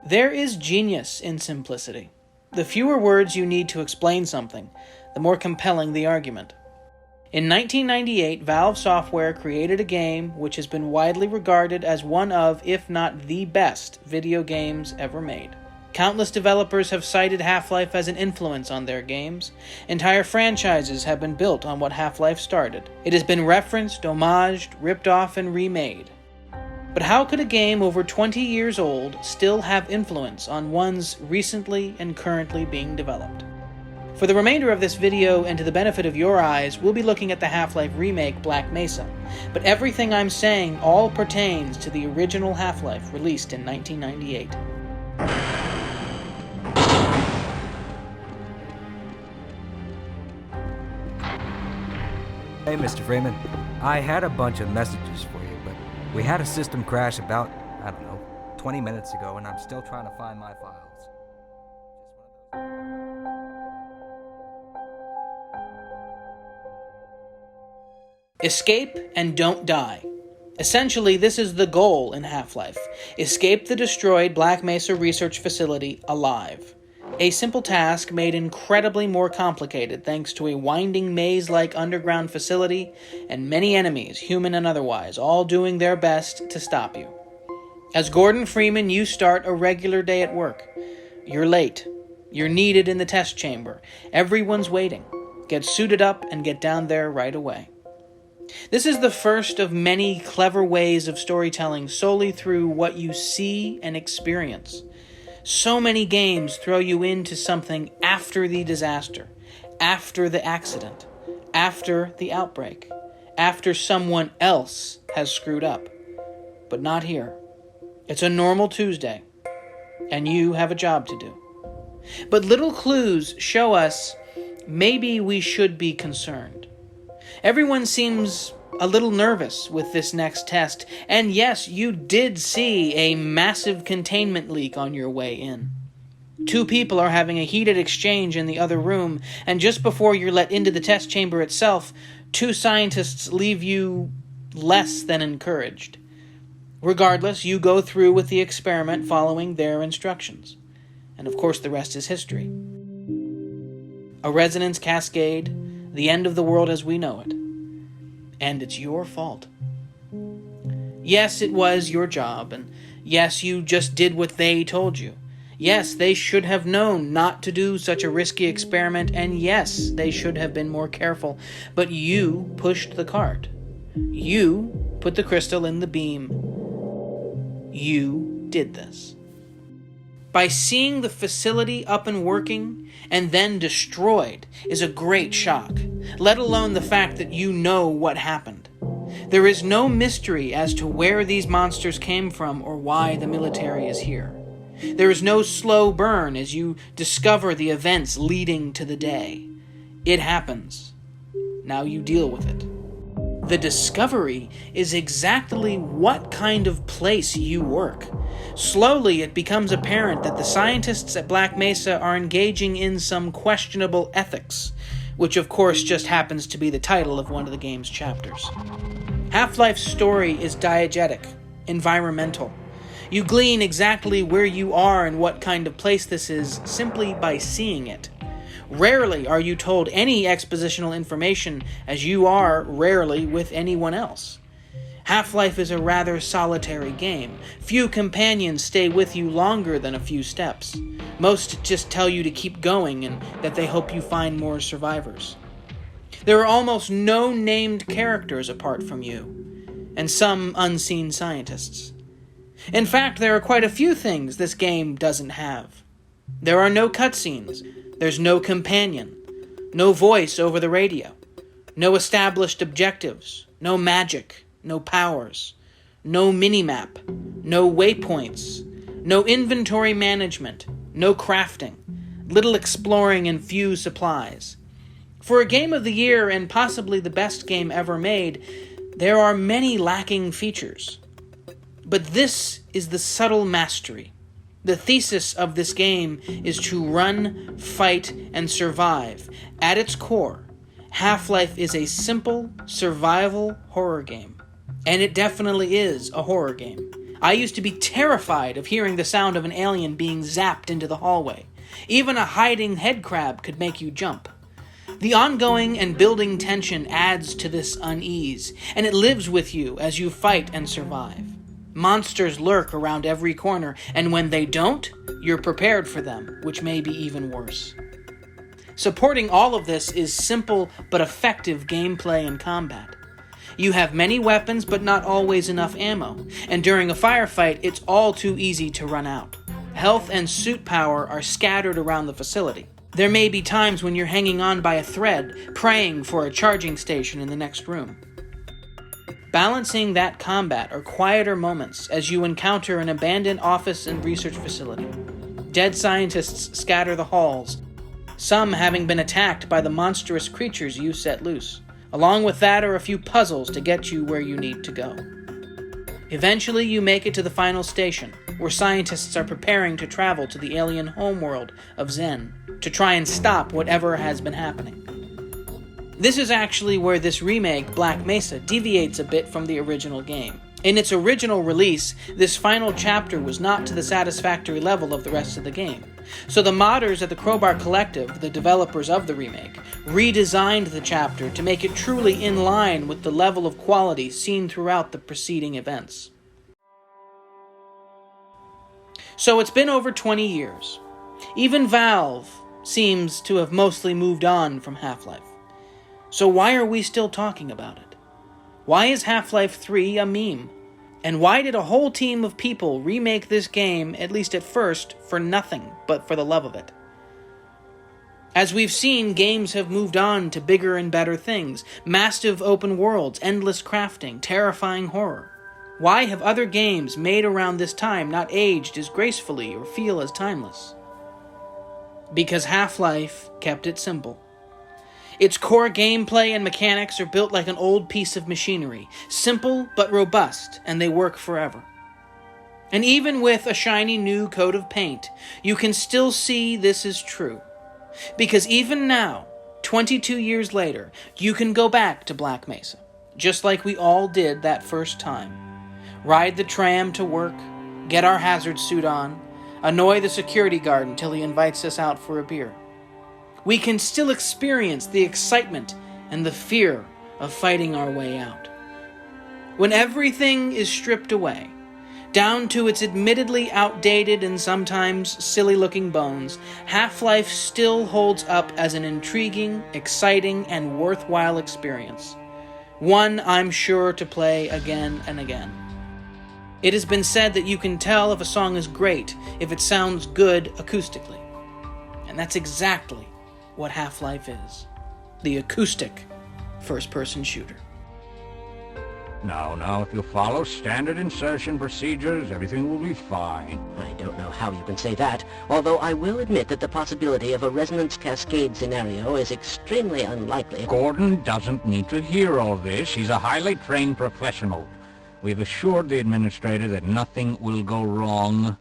There is genius in simplicity. The fewer words you need to explain something, the more compelling the argument. In 1998, Valve Software created a game which has been widely regarded as one of, if not the best, video games ever made. Countless developers have cited Half-Life as an influence on their games. Entire franchises have been built on what Half-Life started. It has been referenced, homaged, ripped off, and remade. But how could a game over 20 years old still have influence on ones recently and currently being developed? For the remainder of this video, and to the benefit of your eyes, we'll be looking at the Half-Life remake Black Mesa. But everything I'm saying all pertains to the original Half-Life released in 1998. Hey, Mr. Freeman. I had a bunch of messages for you, but we had a system crash about, 20 minutes ago, and I'm still trying to find my files. Escape and don't die. Essentially, this is the goal in Half-Life. Escape the destroyed Black Mesa research facility alive. A simple task made incredibly more complicated thanks to a winding maze-like underground facility and many enemies, human and otherwise, all doing their best to stop you. As Gordon Freeman, you start a regular day at work. You're late. You're needed in the test chamber. Everyone's waiting. Get suited up and get down there right away. This is the first of many clever ways of storytelling solely through what you see and experience. So many games throw you into something after the disaster, after the accident, after the outbreak, after someone else has screwed up. But not here. It's a normal Tuesday, and you have a job to do. But little clues show us maybe we should be concerned. Everyone seems a little nervous with this next test, and yes, you did see a massive containment leak on your way in. 2 people are having a heated exchange in the other room, and just before you're let into the test chamber itself, 2 scientists leave you less than encouraged. Regardless, you go through with the experiment following their instructions. And of course, the rest is history. A resonance cascade, the end of the world as we know it. And it's your fault. Yes, it was your job, and yes, you just did what they told you. Yes, they should have known not to do such a risky experiment, and yes, they should have been more careful. But you pushed the cart. You put the crystal in the beam. You did this. By seeing the facility up and working, and then destroyed, is a great shock, let alone the fact that you know what happened. There is no mystery as to where these monsters came from or why the military is here. There is no slow burn as you discover the events leading to the day. It happens. Now you deal with it. The discovery is exactly what kind of place you work. Slowly, it becomes apparent that the scientists at Black Mesa are engaging in some questionable ethics, which of course just happens to be the title of one of the game's chapters. Half-Life's story is diegetic, environmental. You glean exactly where you are and what kind of place this is simply by seeing it. Rarely are you told any expositional information, as you are rarely with anyone else. Half-Life is a rather solitary game. Few companions stay with you longer than a few steps. Most just tell you to keep going and that they hope you find more survivors. There are almost no named characters apart from you, and some unseen scientists. In fact, there are quite a few things this game doesn't have. There are no cutscenes. There's no companion, no voice over the radio, no established objectives, no magic, no powers, no minimap, no waypoints, no inventory management, no crafting, little exploring and few supplies. For a game of the year and possibly the best game ever made, there are many lacking features. But this is the subtle mastery. The thesis of this game is to run, fight, and survive. At its core, Half-Life is a simple survival horror game. And it definitely is a horror game. I used to be terrified of hearing the sound of an alien being zapped into the hallway. Even a hiding headcrab could make you jump. The ongoing and building tension adds to this unease, and it lives with you as you fight and survive. Monsters lurk around every corner, and when they don't, you're prepared for them, which may be even worse. Supporting all of this is simple but effective gameplay and combat. You have many weapons, but not always enough ammo, and during a firefight, it's all too easy to run out. Health and suit power are scattered around the facility. There may be times when you're hanging on by a thread, praying for a charging station in the next room. Balancing that combat are quieter moments as you encounter an abandoned office and research facility. Dead scientists scatter the halls, some having been attacked by the monstrous creatures you set loose. Along with that are a few puzzles to get you where you need to go. Eventually, you make it to the final station, where scientists are preparing to travel to the alien homeworld of Zen to try and stop whatever has been happening. This is actually where this remake, Black Mesa, deviates a bit from the original game. In its original release, this final chapter was not to the satisfactory level of the rest of the game. So the modders at the Crowbar Collective, the developers of the remake, redesigned the chapter to make it truly in line with the level of quality seen throughout the preceding events. So it's been over 20 years. Even Valve seems to have mostly moved on from Half-Life. So why are we still talking about it? Why is Half-Life 3 a meme? And why did a whole team of people remake this game, at least at first, for nothing but for the love of it? As we've seen, games have moved on to bigger and better things. Massive open worlds, endless crafting, terrifying horror. Why have other games made around this time not aged as gracefully or feel as timeless? Because Half-Life kept it simple. Its core gameplay and mechanics are built like an old piece of machinery, simple but robust, and they work forever. And even with a shiny new coat of paint, you can still see this is true. Because even now, 22 years later, you can go back to Black Mesa, just like we all did that first time. Ride the tram to work, get our hazard suit on, annoy the security guard until he invites us out for a beer. We can still experience the excitement and the fear of fighting our way out. When everything is stripped away, down to its admittedly outdated and sometimes silly-looking bones, Half-Life still holds up as an intriguing, exciting, and worthwhile experience. One I'm sure to play again and again. It has been said that you can tell if a song is great if it sounds good acoustically. And that's exactly what Half-Life is. The acoustic first-person shooter. Now, if you follow standard insertion procedures, everything will be fine. I don't know how you can say that, although I will admit that the possibility of a resonance cascade scenario is extremely unlikely. Gordon doesn't need to hear all this. He's a highly trained professional. We've assured the administrator that nothing will go wrong.